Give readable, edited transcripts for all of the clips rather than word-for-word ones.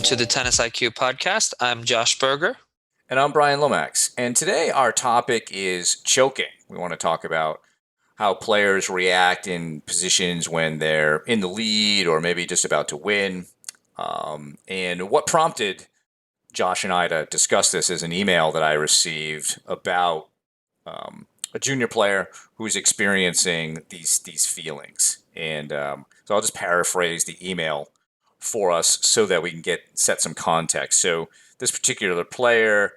welcome to the Tennis IQ podcast. I'm Josh Berger. And I'm Brian Lomax. And today our topic is choking. We want to talk about how players react in positions when they're in the lead or maybe just about to win. And what prompted Josh and I to discuss this is an email that I received about a junior player who's experiencing these feelings. And so I'll just paraphrase the email for us so that we can set some context. So this particular player,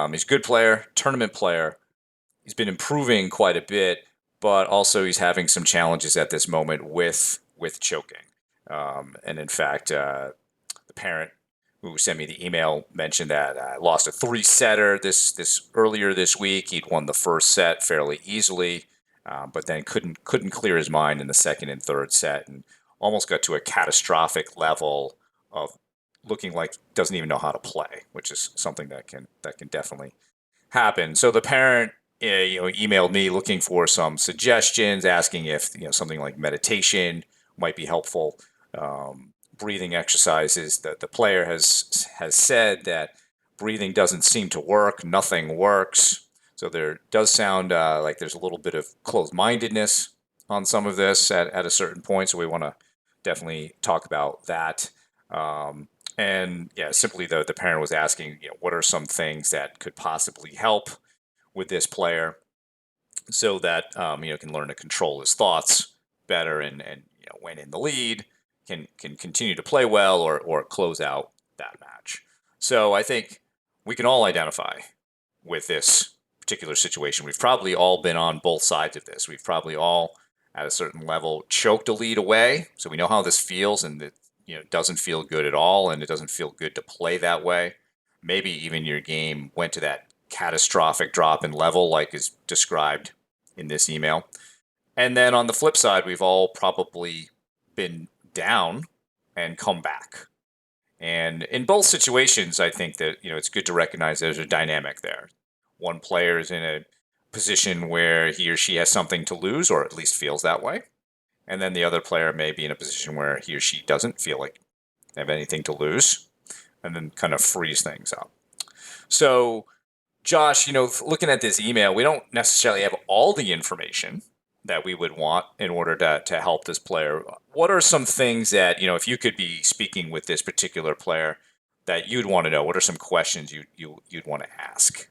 he's a good player, tournament player. He's been improving quite a bit, but also he's having some challenges at this moment with choking. And in fact, the parent who sent me the email mentioned that I lost a three-setter this earlier this week. He'd won the first set fairly easily, but then couldn't clear his mind in the second and third set, and almost got to a catastrophic level of looking like he doesn't even know how to play, which is something that can definitely happen. So the parent, emailed me looking for some suggestions, asking if something like meditation might be helpful. Breathing exercises. The player has said that breathing doesn't seem to work. Nothing works. So there does sound like there's a little bit of closed-mindedness on some of this at a certain point. So we want to definitely talk about that. And yeah, simply the parent was asking, what are some things that could possibly help with this player so that can learn to control his thoughts better, and when in the lead can continue to play well or close out that match. So I think we can all identify with this particular situation. We've probably all been on both sides of this. We've probably all, at a certain level, choked a lead away. So we know how this feels, and it doesn't feel good at all, and it doesn't feel good to play that way. Maybe even your game went to that catastrophic drop in level like is described in this email. And then on the flip side, we've all probably been down and come back. And in both situations, I think that it's good to recognize there's a dynamic there. One player is in a position where he or she has something to lose, or at least feels that way. And then the other player may be in a position where he or she doesn't feel like they have anything to lose, and then kind of freeze things up. So, Josh, looking at this email, we don't necessarily have all the information that we would want in order to help this player. What are some things that, if you could be speaking with this particular player, that you'd want to know? What are some questions you'd want to ask?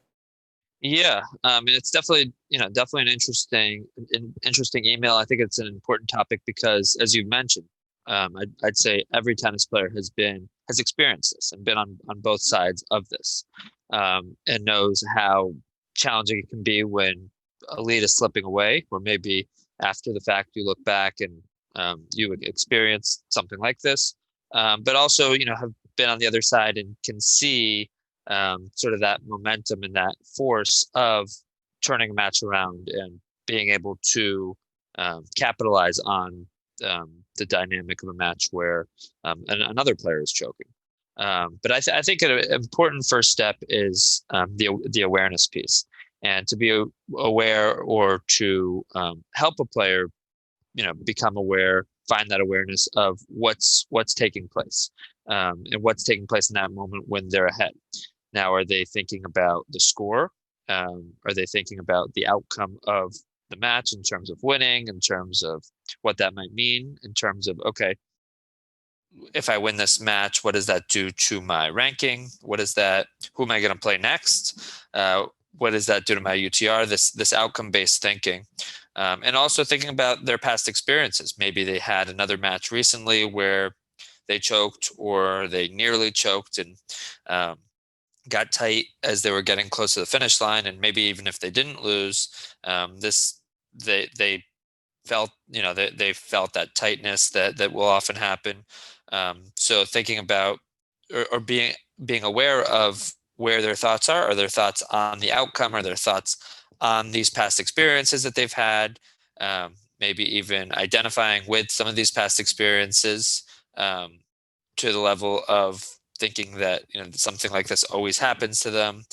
Yeah, it's definitely an interesting email. I think it's an important topic because, as you mentioned, I'd say every tennis player has experienced this and been on both sides of this, and knows how challenging it can be when a lead is slipping away, or maybe after the fact you look back and you would experience something like this, but also have been on the other side and can see sort of that momentum and that force of turning a match around and being able to capitalize on the dynamic of a match where another player is choking. But I think an important first step is the awareness piece, and to be aware, or to help a player, become aware, find that awareness of what's taking place, and what's taking place in that moment when they're ahead. Now, are they thinking about the score? Are they thinking about the outcome of the match in terms of winning, in terms of what that might mean, in terms of, okay, if I win this match, what does that do to my ranking? Who am I going to play next? What does that do to my UTR? This outcome-based thinking. And also thinking about their past experiences. Maybe they had another match recently where they choked, or they nearly choked and got tight as they were getting close to the finish line. And maybe even if they didn't lose, they felt they felt that tightness that will often happen. So thinking about, or being aware of where their thoughts are their thoughts on the outcome, or their thoughts on these past experiences that they've had. Maybe even identifying with some of these past experiences, to the level of thinking that something like this always happens to them.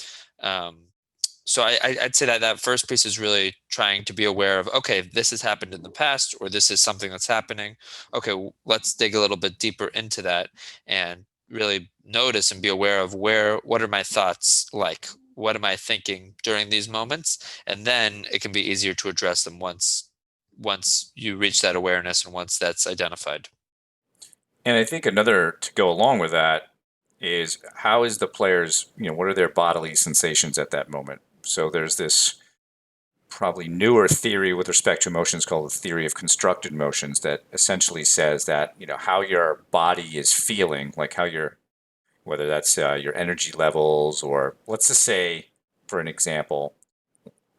So I'd say that first piece is really trying to be aware of, okay, this has happened in the past, or this is something that's happening. Okay, let's dig a little bit deeper into that and really notice and be aware of what are my thoughts like? What am I thinking during these moments? And then it can be easier to address them once you reach that awareness and once that's identified. And I think another to go along with that is how is the players, what are their bodily sensations at that moment? So there's this probably newer theory with respect to emotions called the theory of constructed motions that essentially says that, how your body is feeling, like how your, whether that's your energy levels, or let's just say, for an example,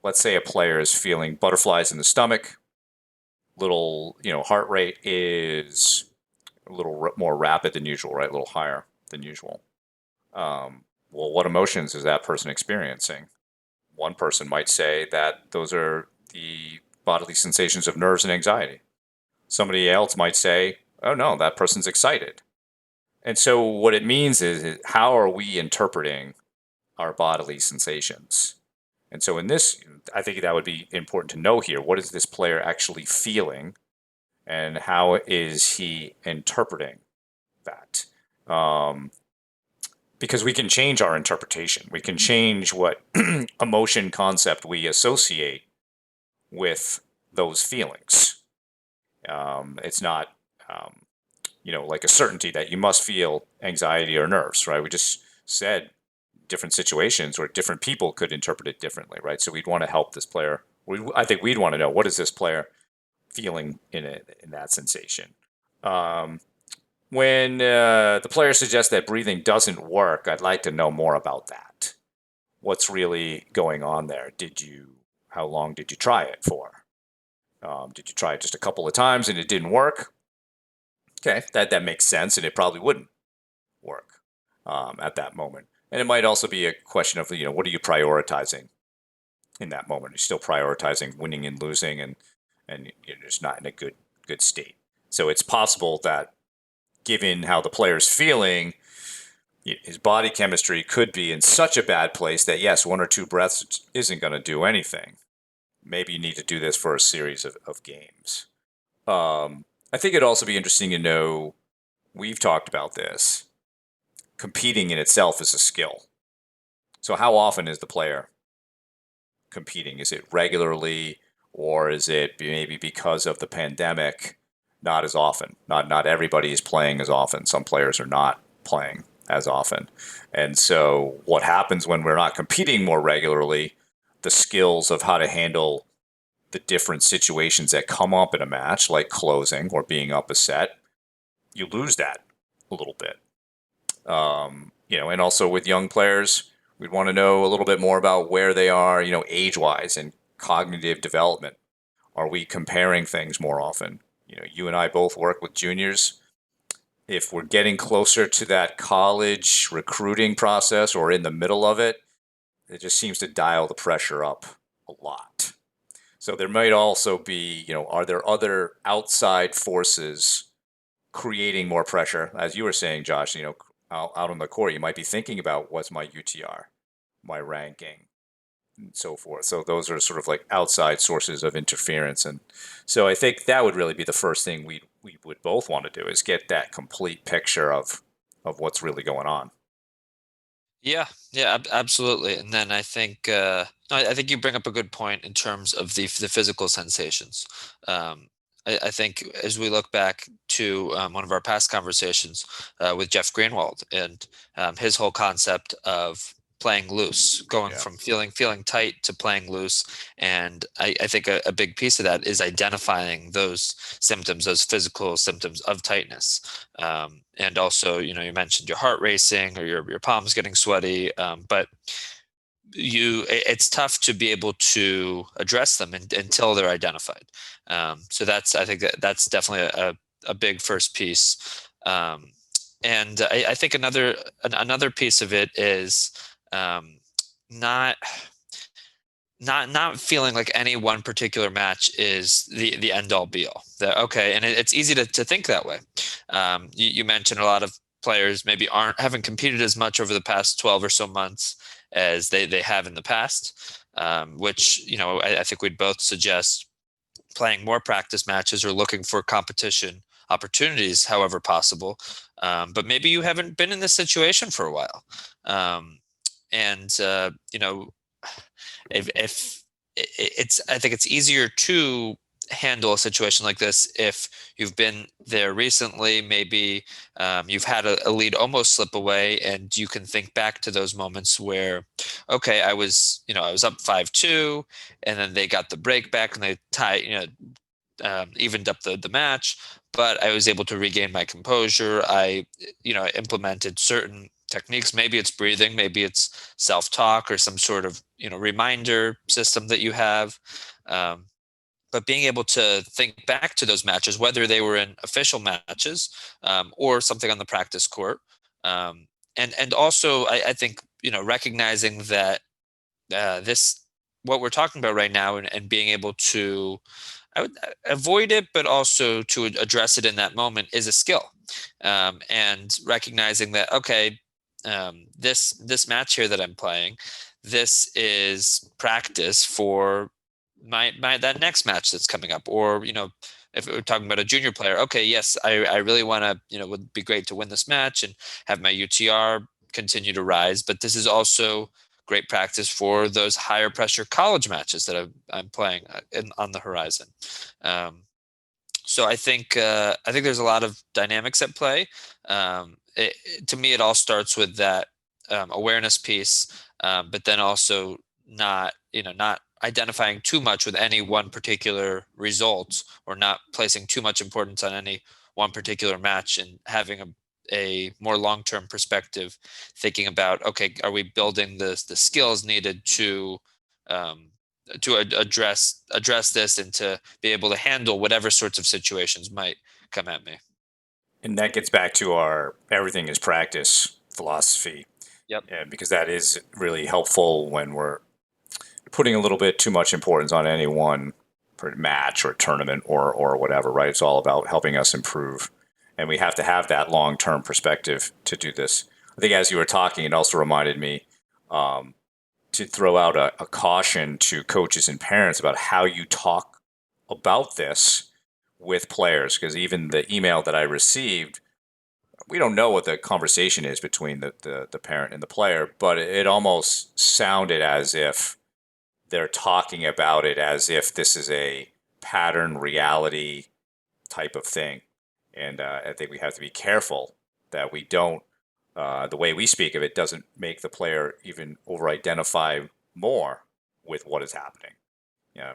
let's say a player is feeling butterflies in the stomach, little, heart rate is a little more rapid than usual, right? A little higher than usual. Well, what emotions is that person experiencing? One person might say that those are the bodily sensations of nerves and anxiety. Somebody else might say, oh no, that person's excited. And so what it means is how are we interpreting our bodily sensations? And so in this, I think that would be important to know here. What is this player actually feeling? And how is he interpreting that? Because we can change our interpretation. We can change what emotion concept we associate with those feelings. It's not, like a certainty that you must feel anxiety or nerves, right? We just said different situations where different people could interpret it differently, right? So we'd want to help this player. I think we'd want to know, what is this player feeling in that sensation. When the player suggests that breathing doesn't work, I'd like to know more about that. What's really going on there? How long did you try it for? Did you try it just a couple of times and it didn't work? Okay, that makes sense, and it probably wouldn't work at that moment. And it might also be a question of, what are you prioritizing in that moment? You're still prioritizing winning and losing, and you're just not in a good state. So it's possible that, given how the player's feeling, his body chemistry could be in such a bad place that, yes, one or two breaths isn't going to do anything. Maybe you need to do this for a series of games. I think it'd also be interesting to know, we've talked about this, competing in itself is a skill. So how often is the player competing? Is it regularly, or is it maybe because of the pandemic, not as often? Not everybody is playing as often. Some players are not playing as often. And so what happens when we're not competing more regularly, the skills of how to handle the different situations that come up in a match, like closing or being up a set, you lose that a little bit. And also with young players, we'd want to know a little bit more about where they are, age-wise and cognitive development. Are we comparing things more often? You and I both work with juniors. If we're getting closer to that college recruiting process or in the middle of it, it just seems to dial the pressure up a lot. So there might also be, are there other outside forces creating more pressure? As you were saying, Josh, out on the court, you might be thinking about, what's my UTR, my ranking, and so forth. So those are sort of like outside sources of interference. And so I think that would really be the first thing we would both want to do, is get that complete picture of what's really going on. Yeah, yeah, absolutely. And then I think no, I think you bring up a good point in terms of the physical sensations. Um, I think as we look back to one of our past conversations with Jeff Greenwald and his whole concept of playing loose, going Yeah. from feeling tight to playing loose, and I think a big piece of that is identifying those symptoms, those physical symptoms of tightness. And also, you mentioned your heart racing or your palms getting sweaty, but it's tough to be able to address them until they're identified. So I think that's definitely a big first piece. And I think another piece of it is not not feeling like any one particular match is the end all be all. That okay, and it's easy to think that way. You mentioned a lot of players maybe haven't competed as much over the past 12 or so months as they have in the past, which I think we'd both suggest playing more practice matches or looking for competition opportunities however possible. But maybe you haven't been in this situation for a while. Um, and if it's, I think it's easier to handle a situation like this if you've been there recently. Maybe you've had a lead almost slip away, and you can think back to those moments where, okay, I was up 5-2, and then they got the break back and they evened up the match, but I was able to regain my composure. I implemented certain techniques. Maybe it's breathing, maybe it's self-talk or some sort of, reminder system that you have. Um, but being able to think back to those matches, whether they were in official matches or something on the practice court, and also I think recognizing that this what we're talking about right now, and being able to I would avoid it, but also to address it in that moment is a skill. And recognizing that, okay, this match here that I'm playing, this is practice for my that next match that's coming up. Or if we're talking about a junior player, okay, yes, I really want to, would be great to win this match and have my UTR continue to rise, but this is also great practice for those higher pressure college matches that I'm playing on the horizon. Um, so I think there's a lot of dynamics at play. To me, it all starts with that awareness piece, but then also not identifying too much with any one particular result, or not placing too much importance on any one particular match, and having a more long-term perspective, thinking about, okay, are we building the skills needed um, to address this, and to be able to handle whatever sorts of situations might come at me. And that gets back to our everything is practice philosophy, Yep. and because that is really helpful when we're putting a little bit too much importance on any one match or tournament or whatever, right? It's all about helping us improve. And we have to have that long term perspective to do this. I think as you were talking, it also reminded me to throw out a caution to coaches and parents about how you talk about this with players. Because even the email that I received, we don't know what the conversation is between the parent and the player, but it almost sounded as if they're talking about it as if this is a pattern reality type of thing. And I think we have to be careful that we don't, the way we speak of it doesn't make the player even over identify more with what is happening.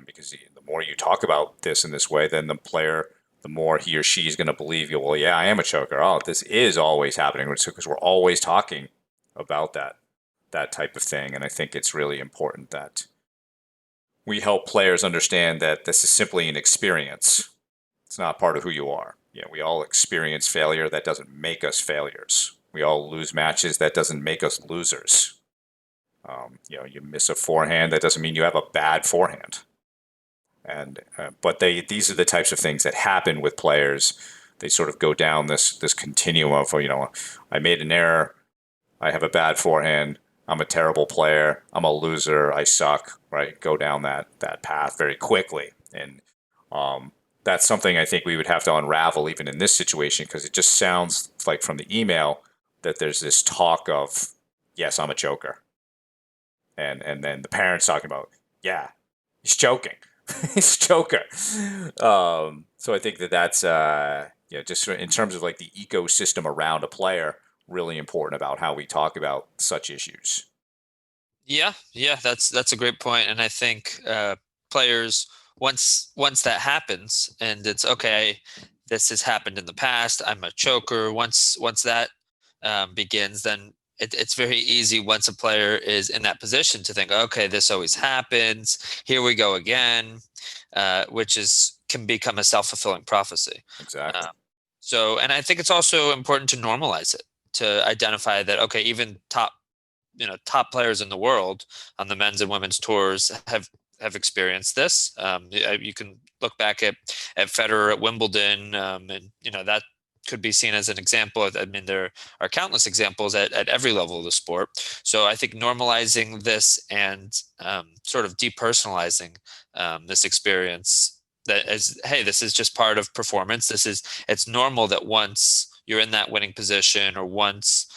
Because the more you talk about this in this way, then the player, the more he or she is going to believe you. Well, yeah, I am a choker. Oh, this is always happening because we're always talking about that type of thing. And I think it's really important that we help players understand that this is simply an experience. It's not part of who you are. We all experience failure. That doesn't make us failures. We all lose matches. That doesn't make us losers. You miss a forehand. That doesn't mean you have a bad forehand. And but these are the types of things that happen with players. They sort of go down this continuum of I made an error. I have a bad forehand. I'm a terrible player. I'm a loser. I suck. Right? Go down that path very quickly, and that's something I think we would have to unravel even in this situation, because it just sounds like from the email that there's this talk of, yes, I'm a choker, and then the parents talking about, yeah, he's choking, he's choker. So I think that's just in terms of like the ecosystem around a player, really important about how we talk about such issues. Yeah, that's a great point. And I think players, once that happens, and it's okay, this has happened in the past, I'm a choker. Once that begins, then it's very easy, once a player is in that position, to think, okay, this always happens. Here we go again, which is can become a self-fulfilling prophecy. Exactly. Um, and I think it's also important to normalize it, to identify that, okay, even top players in the world on the men's and women's tours have experienced this. You can look back at Federer at Wimbledon, and that could be seen as an example. I mean, there are countless examples at every level of the sport. So I think normalizing this, and sort of depersonalizing this experience that as, hey, this is just part of performance. It's normal that once you're in that winning position, or once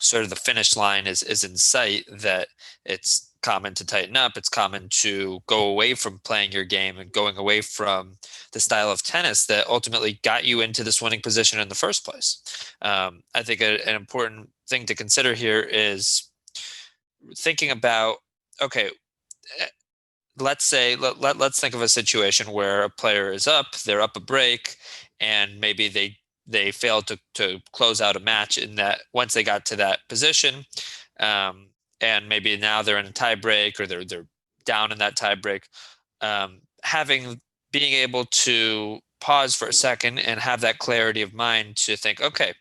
sort of the finish line is in sight, that it's common to tighten up. It's common to go away from playing your game and going away from the style of tennis that ultimately got you into this winning position in the first place. I think an important thing to consider here is thinking about, okay, eh, let's say let's think of a situation where a player is up, they're up a break, and maybe they failed to close out a match in that once they got to that position, um, and maybe now they're in a tie break, or they're down in that tie break. Having being able to pause for a second and have that clarity of mind to think, okay,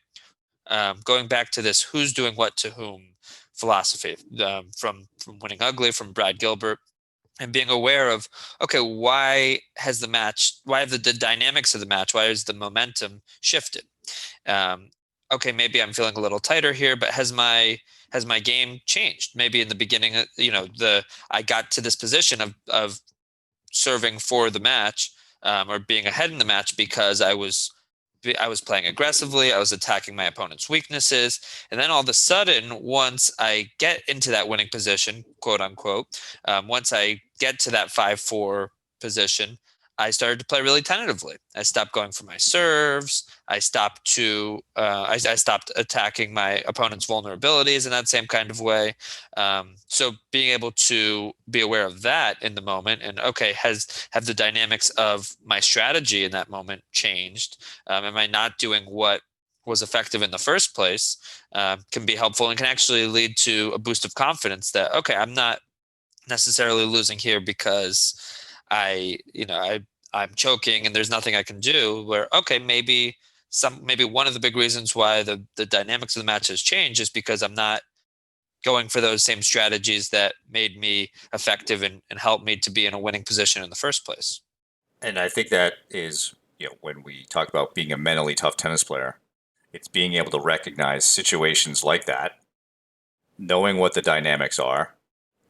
going back to this who's doing what to whom philosophy, from Winning Ugly, from Brad Gilbert, and being aware of, okay, why have the dynamics of the match, why is the momentum shifted? um, okay, maybe I'm feeling a little tighter here, but has my game changed? Maybe in the beginning, the I got to this position of serving for the match, or being ahead in the match because I was playing aggressively. I was attacking my opponent's weaknesses. And then all of a sudden, once I get into that winning position, quote unquote, once I get to that 5-4 position, I started to play really tentatively. I stopped going for my serves. I stopped attacking my opponent's vulnerabilities in that same kind of way. So being able to be aware of that in the moment, and okay, have the dynamics of my strategy in that moment changed? Am I not doing what was effective in the first place? Can be helpful and can actually lead to a boost of confidence that, okay, I'm not necessarily losing here because I, you know, I'm choking and there's nothing I can do. Where, okay, maybe one of the big reasons why the dynamics of the match has changed is because I'm not going for those same strategies that made me effective and helped me to be in a winning position in the first place. And I think that is, when we talk about being a mentally tough tennis player, it's being able to recognize situations like that, knowing what the dynamics are,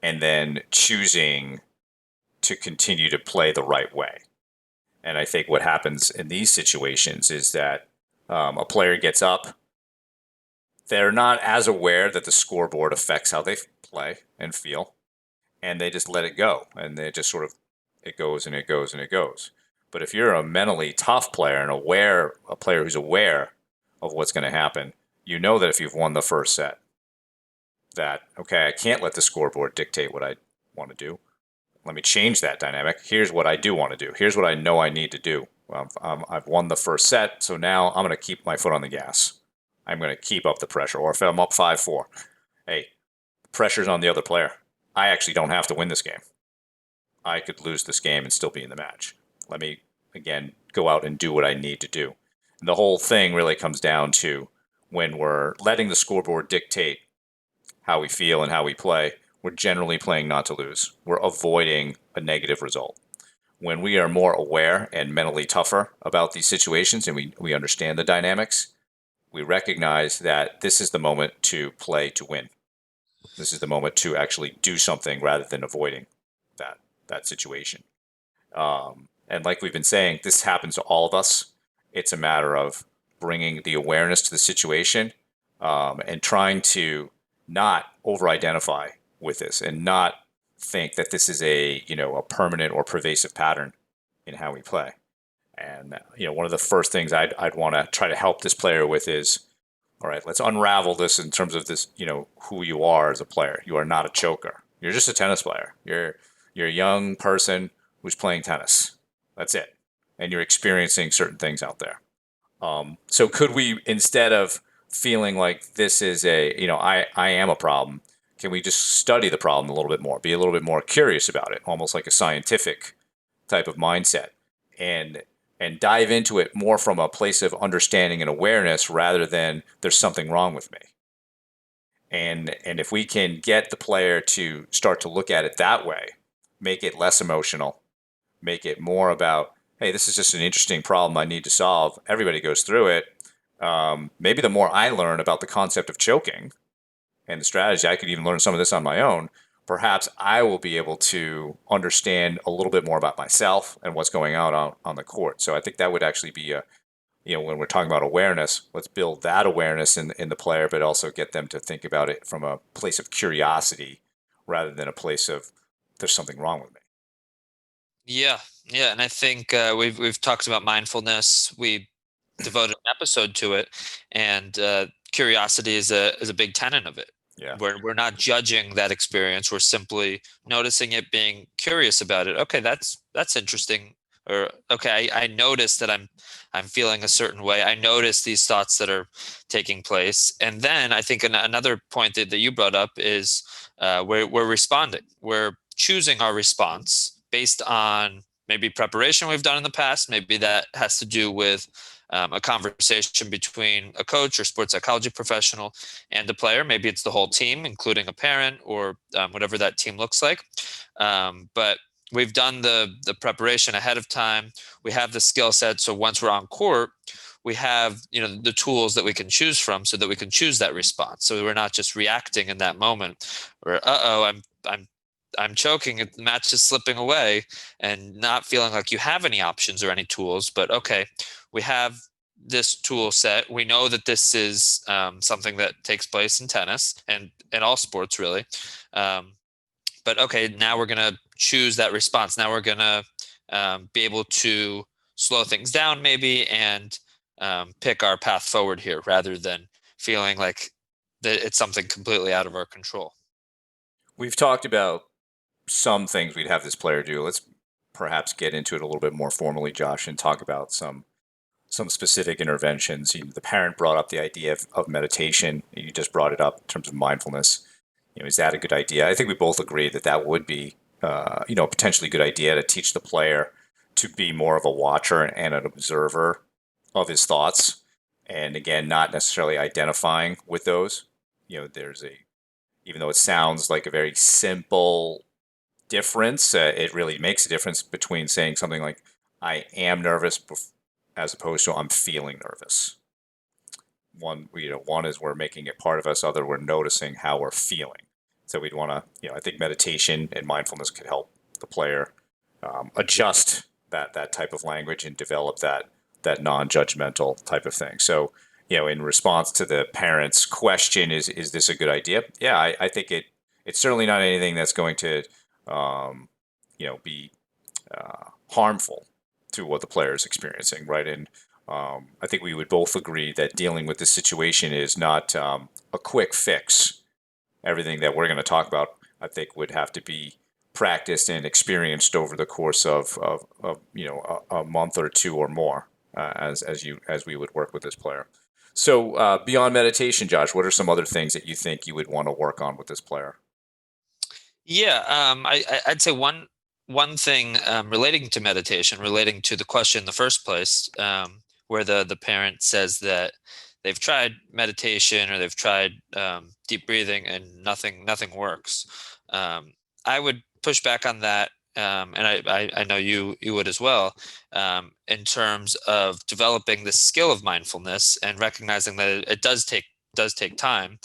and then choosing to continue to play the right way. And I think what happens in these situations is that a player gets up, they're not as aware that the scoreboard affects how they play and feel, and they just let it go. And they just sort of, it goes and it goes and it goes. But if you're a mentally tough player and a player who's aware of what's going to happen, you know that if you've won the first set, that, okay, I can't let the scoreboard dictate what I want to do. Let me change that dynamic. Here's what I do want to do. Here's what I know I need to do. I've won the first set, so now I'm going to keep my foot on the gas. I'm going to keep up the pressure. Or if I'm up 5-4, hey, pressure's on the other player. I actually don't have to win this game. I could lose this game and still be in the match. Let me, again, go out and do what I need to do. And the whole thing really comes down to when we're letting the scoreboard dictate how we feel and how we play, we're generally playing not to lose. We're avoiding a negative result. When we are more aware and mentally tougher about these situations and we understand the dynamics, we recognize that this is the moment to play to win. This is the moment to actually do something rather than avoiding that situation. And like we've been saying, this happens to all of us. It's a matter of bringing the awareness to the situation, and trying to not over-identify with this and not think that this is a permanent or pervasive pattern in how we play. And one of the first things I'd want to try to help this player with is, all right, let's unravel this in terms of this, who you are as a player. You are not a choker. You're just a tennis player. You're a young person who's playing tennis. That's it. And you're experiencing certain things out there. So could we, instead of feeling like this is I am a problem, can we just study the problem a little bit more, be a little bit more curious about it, almost like a scientific type of mindset, and dive into it more from a place of understanding and awareness rather than there's something wrong with me. And if we can get the player to start to look at it that way, make it less emotional, make it more about, hey, this is just an interesting problem I need to solve. Everybody goes through it. Maybe the more I learn about the concept of choking and the strategy, I could even learn some of this on my own. perhaps I will be able to understand a little bit more about myself and what's going on the court. So I think that would actually be a, when we're talking about awareness, let's build that awareness in the player, but also get them to think about it from a place of curiosity rather than a place of there's something wrong with me. Yeah, yeah, and I think we've talked about mindfulness. We devoted an episode to it, and curiosity is a big tenet of it. Yeah. We're not judging that experience; we're simply noticing it, being curious about it. Okay, that's interesting. Or okay, I notice that I'm feeling a certain way. I notice these thoughts that are taking place, and then I think another point that you brought up is we're responding. We're choosing our response based on maybe preparation we've done in the past. Maybe that has to do with a conversation between a coach or sports psychology professional and a player. Maybe it's the whole team, including a parent or whatever that team looks like. But we've done the preparation ahead of time. We have the skill set, so once we're on court, we have the tools that we can choose from, so that we can choose that response. So we're not just reacting in that moment, or I'm choking, the match is slipping away, and not feeling like you have any options or any tools. But okay, we have this tool set. We know that this is something that takes place in tennis and in all sports, really. Um, but okay, now we're going to choose that response. Now we're going to be able to slow things down, maybe, and pick our path forward here, rather than feeling like that it's something completely out of our control. We've talked about some things we'd have this player do. Let's perhaps get into it a little bit more formally, Josh, and talk about some specific interventions. The parent brought up the idea of meditation. You just brought it up in terms of mindfulness. Is that a good idea? I think we both agree that that would be, a potentially good idea to teach the player to be more of a watcher and an observer of his thoughts. And again, not necessarily identifying with those. There's even though it sounds like a very simple difference, it really makes a difference between saying something like, I am nervous, as opposed to I'm feeling nervous. One is we're making it part of us, other we're noticing how we're feeling. So we'd want to, I think meditation and mindfulness could help the player adjust that type of language and develop that non-judgmental type of thing. So, in response to the parent's question, is this a good idea? Yeah, I think it's certainly not anything that's going to be harmful to what the player is experiencing, right? And I think we would both agree that dealing with this situation is not a quick fix. Everything that we're going to talk about, I think, would have to be practiced and experienced over the course of a month or two or more, as we would work with this player. So beyond meditation, Josh, what are some other things that you think you would want to work on with this player? Yeah, I'd say one thing relating to meditation, relating to the question in the first place, where the parent says that they've tried meditation or they've tried deep breathing and nothing works. I would push back on that, and I know you would as well, in terms of developing the skill of mindfulness and recognizing that it does take time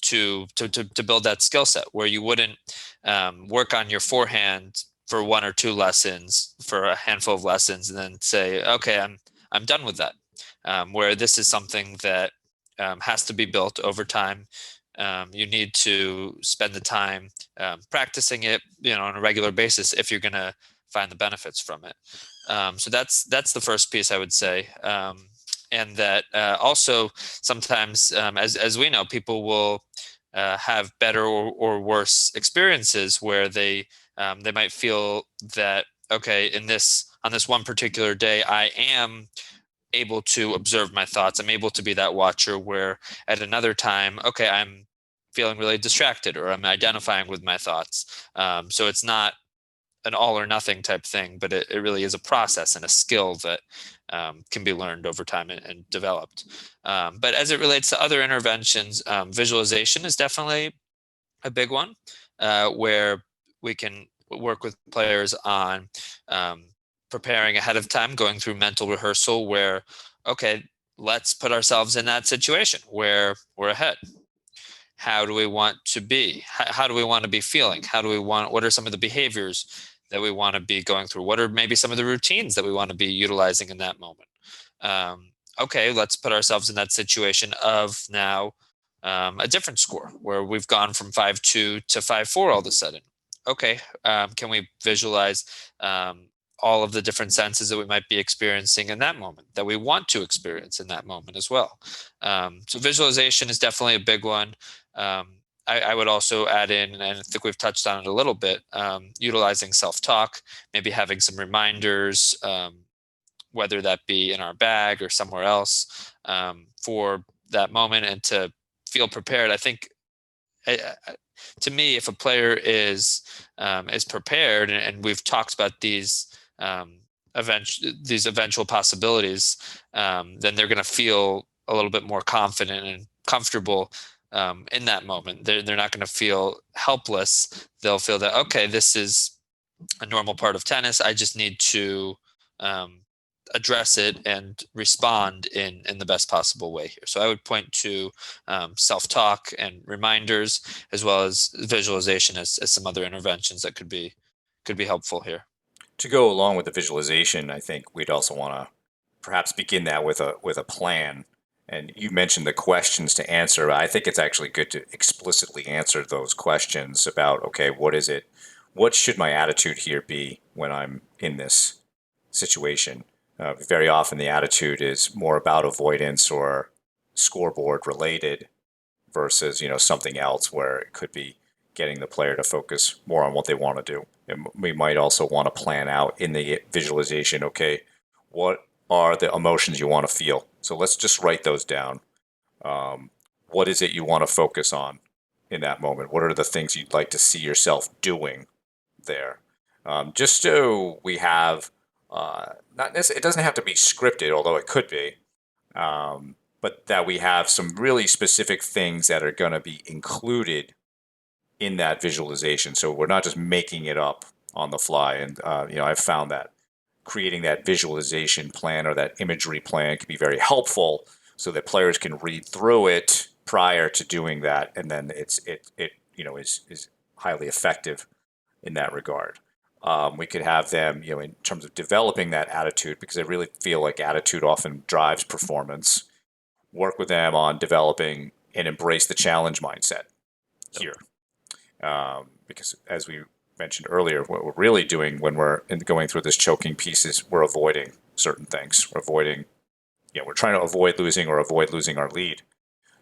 to build that skill set, where you wouldn't work on your forehand for one or two lessons, for a handful of lessons, and then say, okay, I'm done with that. Where this is something that has to be built over time. You need to spend the time practicing it, on a regular basis if you're going to find the benefits from it. So that's the first piece I would say. And that also sometimes, as we know, people will have better or worse experiences where they might feel that, okay, on this one particular day, I am able to observe my thoughts. I'm able to be that watcher, where at another time, okay, I'm feeling really distracted, or I'm identifying with my thoughts. So it's not an all or nothing type thing, but it really is a process and a skill that can be learned over time and developed. But as it relates to other interventions, visualization is definitely a big one, where we can work with players on preparing ahead of time, going through mental rehearsal, where, okay, let's put ourselves in that situation where we're ahead. how do we want to be? How do we want to be feeling? What are some of the behaviors that we want to be going through? What are maybe some of the routines that we want to be utilizing in that moment? Okay, let's put ourselves in that situation of now a different score where we've gone from 5-2 to 5-4 all of a sudden. Okay, can we visualize all of the different senses that we might be experiencing in that moment that we want to experience in that moment as well? So visualization is definitely a big one. I would also add in, and I think we've touched on it a little bit, utilizing self-talk, maybe having some reminders, whether that be in our bag or somewhere else, for that moment and to feel prepared. I think, to me, if a player is prepared, and we've talked about um, these eventual possibilities, then they're going to feel a little bit more confident and comfortable in that moment. They're not going to feel helpless. They'll feel that, okay, this is a normal part of tennis. I just need to um, address it and respond in the best possible way here. So I would point to self-talk and reminders, as well as visualization as some other interventions that could be helpful here. To go along with the visualization, I think we'd also want to perhaps begin that with a plan. And you mentioned the questions to answer. I think it's actually good to explicitly answer those questions about, okay, what is it? What should my attitude here be when I'm in this situation? Very often the attitude is more about avoidance or scoreboard related versus, something else where it could be getting the player to focus more on what they want to do. And we might also want to plan out in the visualization, okay, what are the emotions you want to feel? So let's just write those down. What is it you want to focus on in that moment? What are the things you'd like to see yourself doing there? Just so we have, not necessarily, it doesn't have to be scripted, although it could be, but that we have some really specific things that are going to be included in that visualization. So we're not just making it up on the fly. And, I've found that creating that visualization plan or that imagery plan can be very helpful so that players can read through it prior to doing that. And then is highly effective in that regard. We could have them, in terms of developing that attitude, because I really feel like attitude often drives performance. Work with them on developing and embrace the challenge mindset here. Because as we mentioned earlier, what we're really doing when we're going through this choking piece is we're avoiding certain things. We're trying to avoid losing or avoid losing our lead.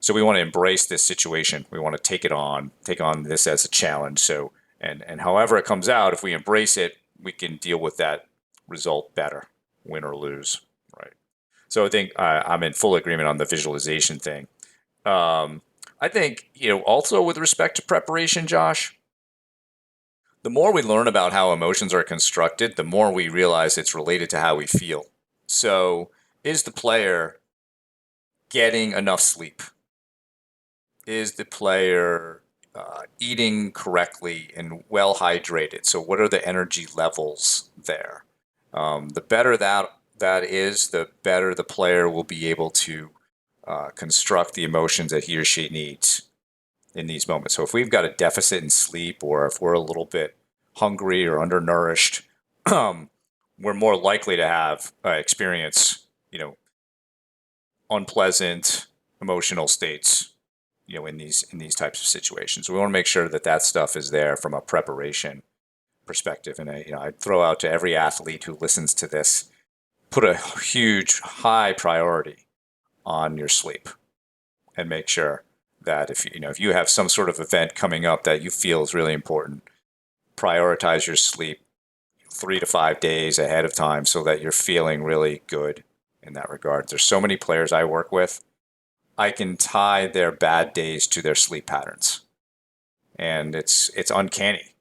So we want to embrace this situation. We want to take on this as a challenge. So, and however it comes out, if we embrace it, we can deal with that result better, win or lose, right? So I think I'm in full agreement on the visualization thing. I think, also with respect to preparation, Josh, the more we learn about how emotions are constructed, the more we realize it's related to how we feel. So, is the player getting enough sleep? Is the player eating correctly and well hydrated? So, what are the energy levels there? The better that is, the better the player will be able to construct the emotions that he or she needs in these moments. So if we've got a deficit in sleep, or if we're a little bit hungry or undernourished, we're more likely to have experience, unpleasant emotional states, in these types of situations. We want to make sure that that stuff is there from a preparation perspective. And I'd throw out to every athlete who listens to this, put a huge high priority on your sleep, and make sure that if you have some sort of event coming up that you feel is really important, prioritize your sleep 3 to 5 days ahead of time so that you're feeling really good in that regard. There's so many players I work with, I can tie their bad days to their sleep patterns, and it's uncanny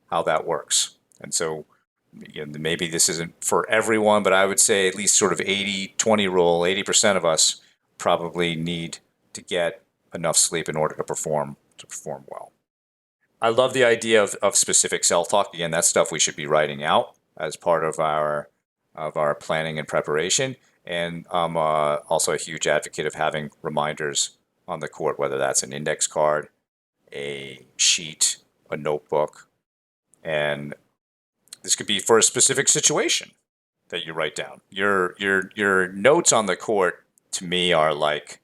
how that works. And so, maybe this isn't for everyone, but I would say at least sort of 80-20 rule. 80% of us probably need to get enough sleep in order to perform well. I love the idea of specific self-talk. Again, that's stuff we should be writing out as part of our planning and preparation. And I'm also a huge advocate of having reminders on the court, whether that's an index card a sheet, a notebook, and this could be for a specific situation that you write down. Your notes on the court to me are like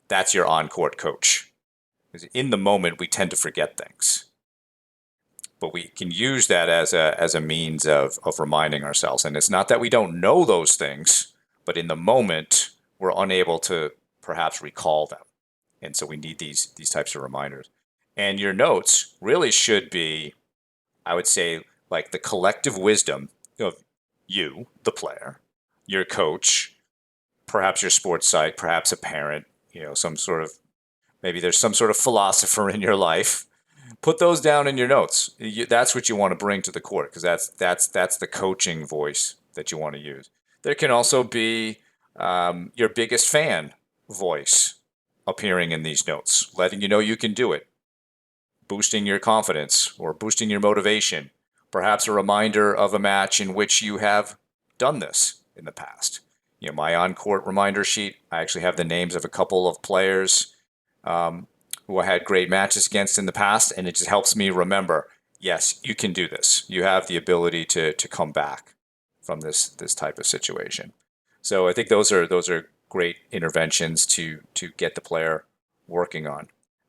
that's your on-court coach. 'Cause in the moment, we tend to forget things, but we can use that as a means of reminding ourselves. And it's not that we don't know those things, but in the moment, we're unable to perhaps recall them. And so we need these types of reminders. And your notes really should be, I would say, like the collective wisdom of you, the player, your coach, perhaps your sports psych, perhaps a parent, some sort of, maybe there's some sort of philosopher in your life. Put those down in your notes. That's what you want to bring to the court, because that's the coaching voice that you want to use. There can also be your biggest fan voice appearing in these notes, letting you know you can do it, boosting your confidence or boosting your motivation. Perhaps a reminder of a match in which you have done this in the past. My on-court reminder sheet, I actually have the names of a couple of players who I had great matches against in the past, and it just helps me remember, yes, you can do this. You have the ability to come back from this type of situation. So I think those are great interventions to get the player working on.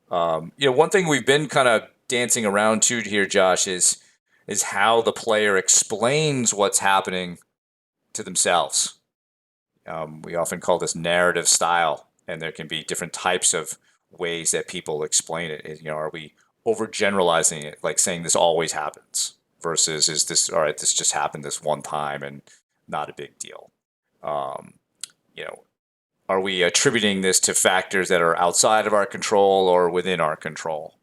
One thing we've been kind of dancing around to here, Josh, is how the player explains what's happening to themselves. We often call this narrative style, and there can be different types of ways that people explain it. Are we overgeneralizing it, like saying this always happens, versus is this all right? This just happened this one time and not a big deal. Um, you know, are we attributing this to factors that are outside of our control or within our control?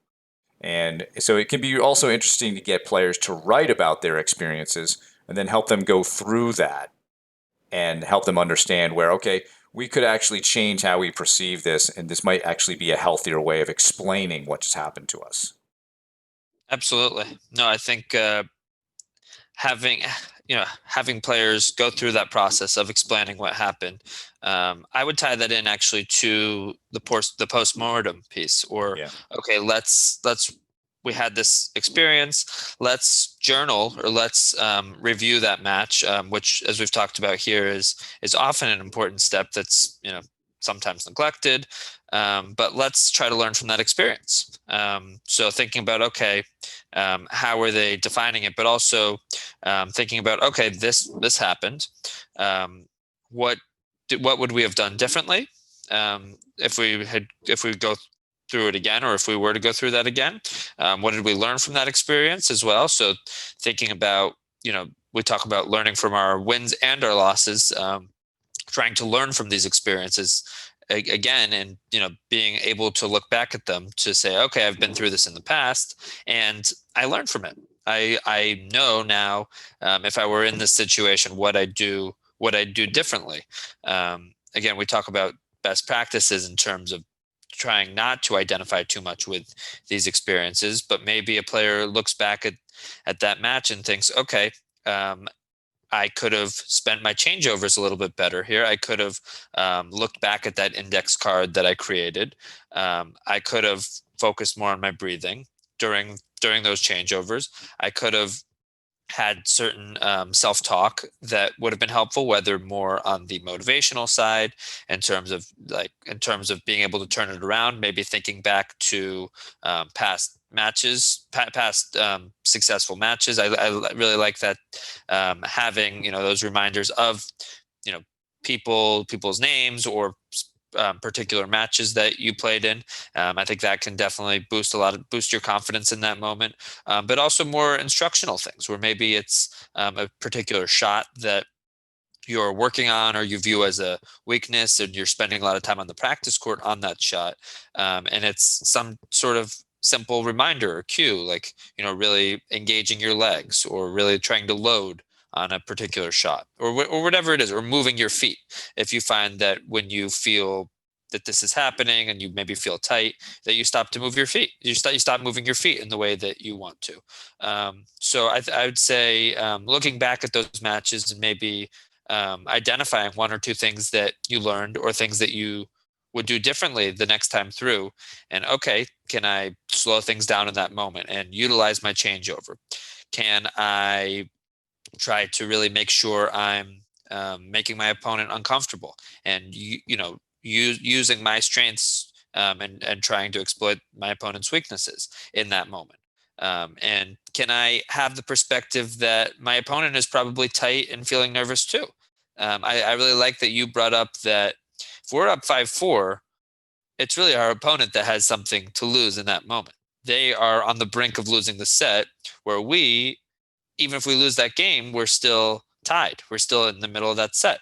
And so it can be also interesting to get players to write about their experiences and then help them go through that and help them understand where, okay, we could actually change how we perceive this, and this might actually be a healthier way of explaining what just happened to us. Absolutely. No, I think having having players go through that process of explaining what happened, I would tie that in actually to the postmortem piece. Or Yeah. okay, let's we had this experience, let's journal, or let's review that match, which, as we've talked about here, is often an important step that's sometimes neglected. But let's try to learn from that experience. So thinking about, okay, how are they defining it, but also thinking about, okay, this happened. What what would we have done differently if we go through it again, or if we were to go through that again? What did we learn from that experience as well? So thinking about, we talk about learning from our wins and our losses, trying to learn from these experiences again, and being able to look back at them to say, okay, I've been through this in the past and I learned from it. I know now, if I were in this situation, what I do differently. Again, we talk about best practices in terms of trying not to identify too much with these experiences, but maybe a player looks back at that match and thinks, okay, I could have spent my changeovers a little bit better here. I could have looked back at that index card that I created. I could have focused more on my breathing during those changeovers. I could have had certain self-talk that would have been helpful, whether more on the motivational side, in terms of being able to turn it around, maybe thinking back to past matches, past successful matches. I really like that, having those reminders of you know people's names, or particular matches that you played in. I think that can definitely boost your confidence in that moment. But also more instructional things, where maybe it's a particular shot that you're working on or you view as a weakness, and you're spending a lot of time on the practice court on that shot. And it's some sort of simple reminder or cue, like, really engaging your legs, or really trying to load on a particular shot, or whatever it is, or moving your feet. If you find that when you feel that this is happening and you maybe feel tight, that you stop to move your feet. You stop moving your feet in the way that you want to. So I would say, looking back at those matches and maybe identifying one or two things that you learned, or things that you would do differently the next time through. And okay, can I slow things down in that moment and utilize my changeover? Can I try to really make sure I'm making my opponent uncomfortable and using my strengths and trying to exploit my opponent's weaknesses in that moment? And can I have the perspective that my opponent is probably tight and feeling nervous too? I really like that you brought up that if we're up 5-4, it's really our opponent that has something to lose in that moment. They are on the brink of losing the set, where we, even if we lose that game, we're still tied. We're still in the middle of that set.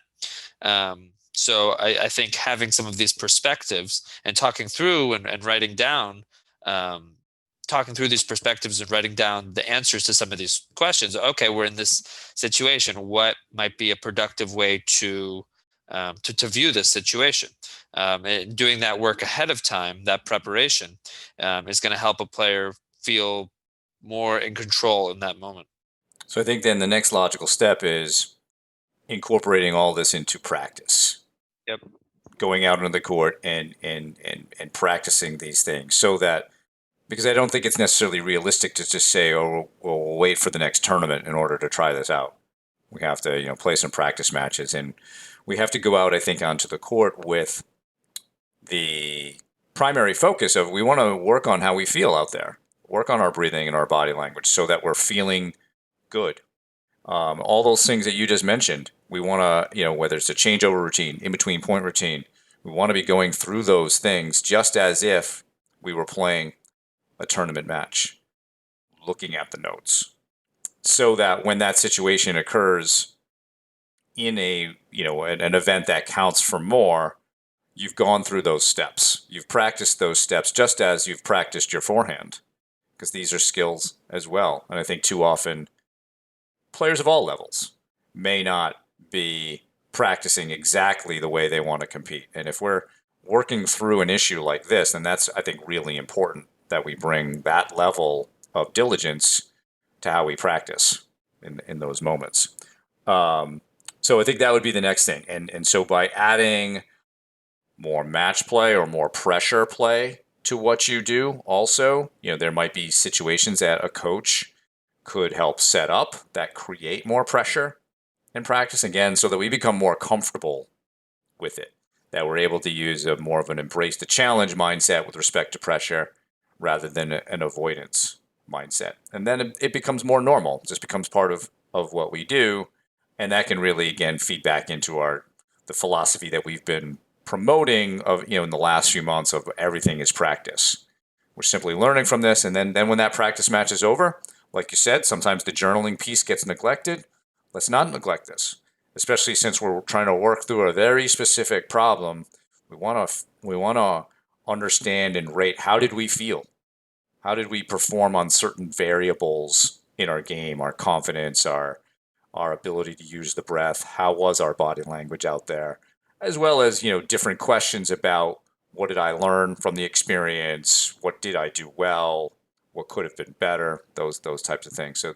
So I think having some of these perspectives and talking through and writing down, talking through these perspectives and writing down the answers to some of these questions. Okay, we're in this situation. What might be a productive way to view this situation? And doing that work ahead of time, that preparation, is going to help a player feel more in control in that moment. So I think then the next logical step is incorporating all this into practice, Yep. going out on the court and practicing these things, so that, because I don't think it's necessarily realistic to just say, oh, we'll wait for the next tournament in order to try this out. We have to, play some practice matches, and we have to go out, I think, onto the court with the primary focus of, we want to work on how we feel out there, work on our breathing and our body language so that we're feeling good. All those things that you just mentioned, we want to, whether it's a changeover routine, in between point routine, we want to be going through those things just as if we were playing a tournament match, looking at the notes, so that when that situation occurs in an event that counts for more, you've gone through those steps. You've practiced those steps just as you've practiced your forehand, because these are skills as well. And I think too often players of all levels may not be practicing exactly the way they want to compete. And if we're working through an issue like this, then that's, I think, really important that we bring that level of diligence to how we practice in those moments. So I think that would be the next thing. And so by adding more match play or more pressure play to what you do, also, there might be situations that a coach could help set up that create more pressure in practice, again, so that we become more comfortable with it, that we're able to use a more of an embrace the challenge mindset with respect to pressure rather than an avoidance mindset. And then it becomes more normal, it just becomes part of what we do. And that can really, again, feed back into the philosophy that we've been promoting of, in the last few months, of everything is practice. We're simply learning from this. And then when that practice match is over, like you said, sometimes the journaling piece gets neglected. Let's not neglect this, especially since we're trying to work through a very specific problem. We want to understand and rate, how did we feel? How did we perform on certain variables in our game, our confidence, our ability to use the breath? How was our body language out there? As well as, different questions about, what did I learn from the experience? What did I do well? What could have been better? Those types of things. So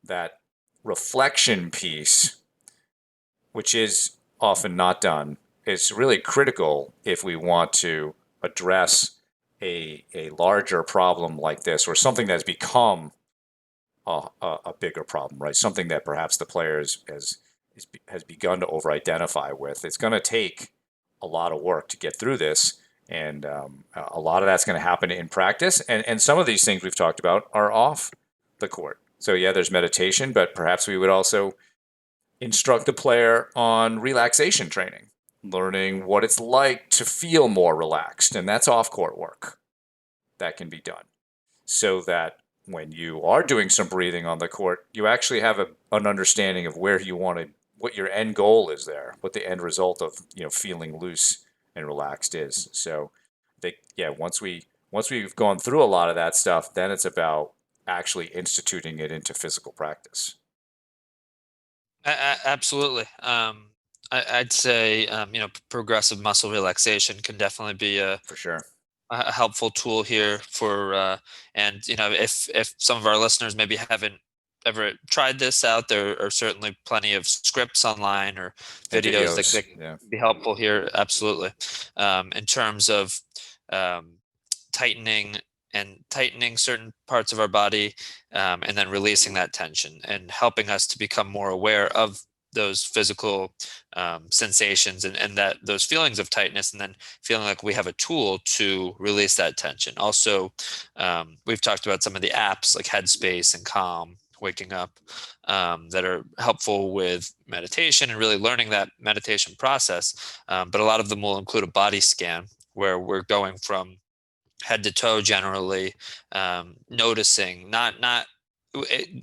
that reflection piece, which is often not done, is really critical if we want to address a larger problem like this, or something that's become a bigger problem, right? Something that perhaps the players has begun to over-identify with. It's going to take a lot of work to get through this, and a lot of that's going to happen in practice. And some of these things we've talked about are off the court. So yeah, there's meditation, but perhaps we would also instruct the player on relaxation training, learning what it's like to feel more relaxed, and that's off-court work that can be done, so that when you are doing some breathing on the court, you actually have an understanding of where you want to, what your end goal is there, what the end result of feeling loose and relaxed is. So, once we've gone through a lot of that stuff, then it's about actually instituting it into physical practice. Absolutely. I'd say progressive muscle relaxation can definitely be For sure. a helpful tool here for and if some of our listeners maybe haven't ever tried this out, there are certainly plenty of scripts online or And videos videos. that can Yeah. be helpful here. Absolutely. In terms of um, tightening and tightening certain parts of our body, and then releasing that tension and helping us to become more aware of those physical sensations and that those feelings of tightness, and then feeling like we have a tool to release that tension. Also, we've talked about some of the apps like Headspace and Calm, Waking Up, that are helpful with meditation and really learning that meditation process. But a lot of them will include a body scan where we're going from head to toe generally, noticing not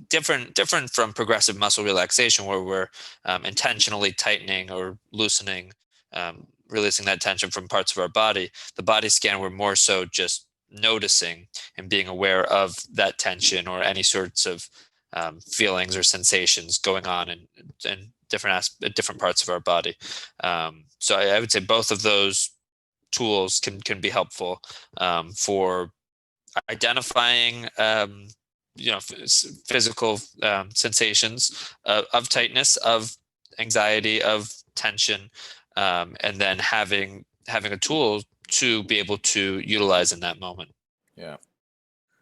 different from progressive muscle relaxation where we're intentionally tightening or loosening, releasing that tension from parts of our body. The body scan, we're more so just noticing and being aware of that tension or any sorts of feelings or sensations going on in different parts of our body. So I would say both of those tools can be helpful for identifying physical sensations of tightness, of anxiety, of tension, and then having a tool to be able to utilize in that moment. Yeah.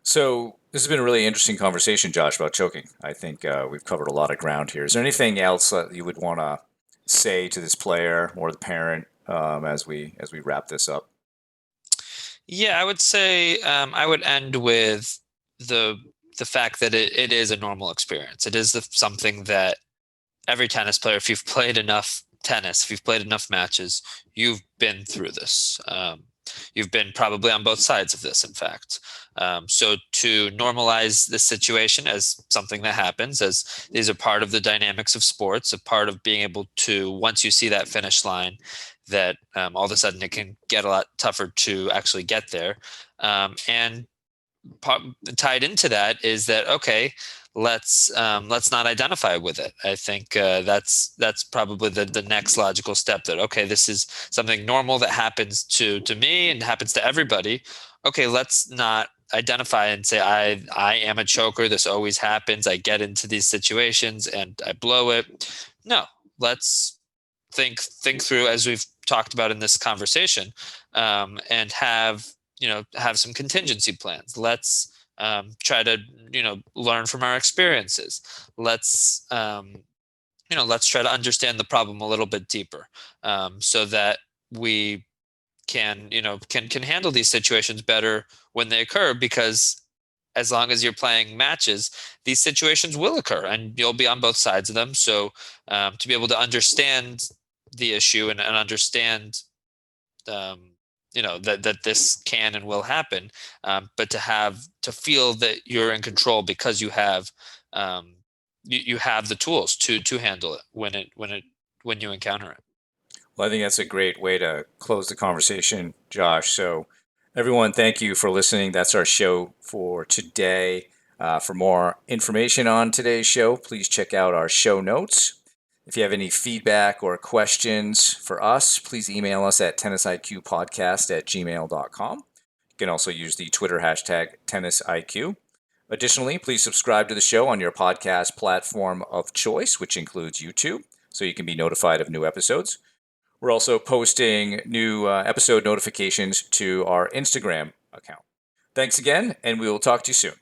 So this has been a really interesting conversation, Josh, about choking. I think we've covered a lot of ground here. Is there anything else that you would want to say to this player or the parent as we wrap this up? Yeah, I would say I would end with the the fact that it is a normal experience. It is something that every tennis player, if you've played enough tennis, if you've played enough matches, you've been through this. You've been probably on both sides of this, in fact. So to normalize this situation as something that happens, as these are part of the dynamics of sports, a part of being able to, once you see that finish line, that all of a sudden it can get a lot tougher to actually get there. And tied into that is that, okay, let's not identify with it. I think that's probably the next logical step, that okay, this is something normal that happens to me and happens to everybody. Okay, let's not identify and say I am a choker, this always happens, I get into these situations and I blow it. No, let's think through, as we've talked about in this conversation, and have some contingency plans. Let's try to learn from our experiences. Let's try to understand the problem a little bit deeper, so that we can handle these situations better when they occur, because as long as you're playing matches, these situations will occur and you'll be on both sides of them. So to be able to understand the issue and understand that this can and will happen, but to feel that you're in control because um, you have the tools to handle it when you encounter it. Well, I think that's a great way to close the conversation, Josh. So, everyone, thank you for listening. That's our show for today. For more information on today's show, please check out our show notes. If you have any feedback or questions for us, please email us at tennisiqpodcast@gmail.com. You can also use the Twitter hashtag tennisiq. Additionally, please subscribe to the show on your podcast platform of choice, which includes YouTube, so you can be notified of new episodes. We're also posting new episode notifications to our Instagram account. Thanks again, and we will talk to you soon.